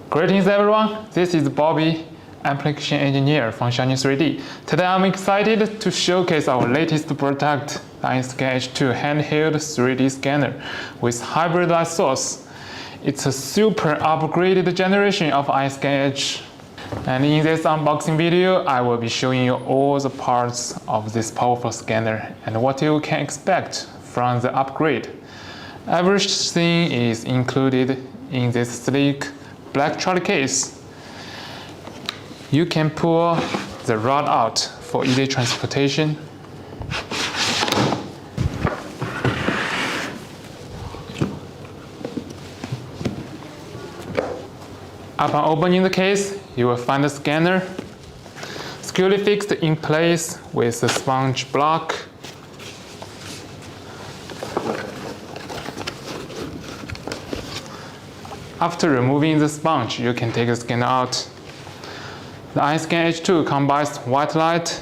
Greetings everyone, this is Bobby, application engineer from Shining3D. Today I'm excited to showcase our latest product, the EinScanH2 handheld 3D scanner with hybrid light source. It's a super upgraded generation of EinScanH2. And in this unboxing video, I will be showing you all the parts of this powerful scanner and what you can expect from the upgrade. Everything is included in this sleek black trolley case. You can pull the rod out for easy transportation. Upon opening the case, you will find the scanner securely fixed in place with a sponge block. After removing the sponge, you can take the scanner out. The EinScanH2 combines white light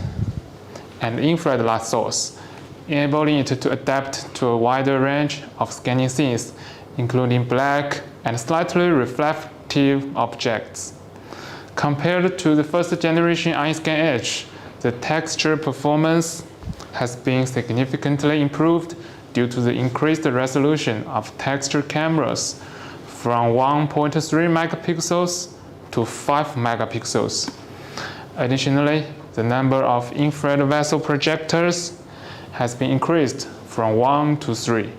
and infrared light source, enabling it to adapt to a wider range of scanning scenes, including black and slightly reflective objects. Compared to the first generation EinScanH, the texture performance has been significantly improved due to the increased resolution of texture cameras from 1.3 megapixels to 5 megapixels. Additionally, the number of infrared vessel projectors has been increased from 1 to 3,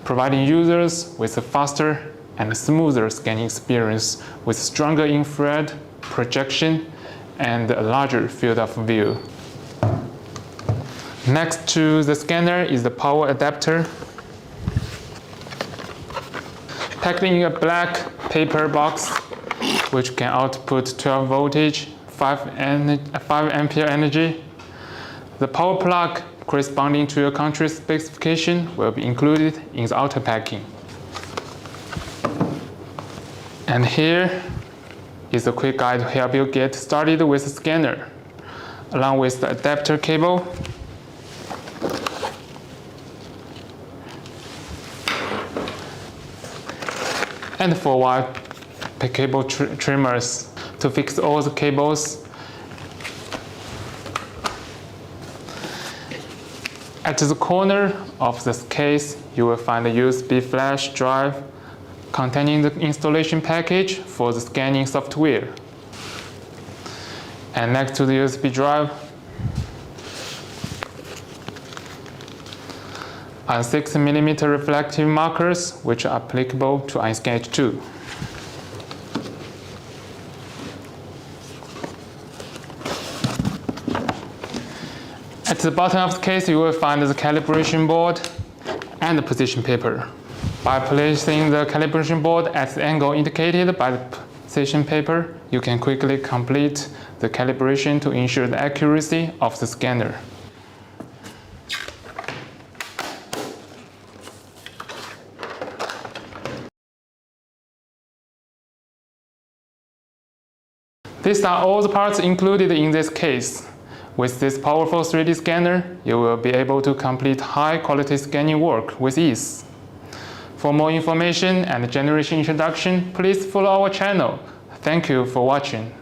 providing users with a faster and smoother scanning experience with stronger infrared projection and a larger field of view. Next to the scanner is the power adapter. Packed in a black paper box, which can output 12 voltage, 5 ampere energy. The power plug corresponding to your country's specification will be included in the outer packing. And here is a quick guide to help you get started with the scanner, along with the adapter cable, and 4-wire cable trimmers to fix all the cables. At the corner of this case, you will find a USB flash drive containing the installation package for the scanning software. And next to the USB drive are 6mm reflective markers, which are applicable to EinScanH2. At the bottom of the case, you will find the calibration board and the position paper. By placing the calibration board at the angle indicated by the position paper, you can quickly complete the calibration to ensure the accuracy of the scanner. These are all the parts included in this case. With this powerful 3D scanner, you will be able to complete high-quality scanning work with ease. For more information and generation introduction, please follow our channel. Thank you for watching.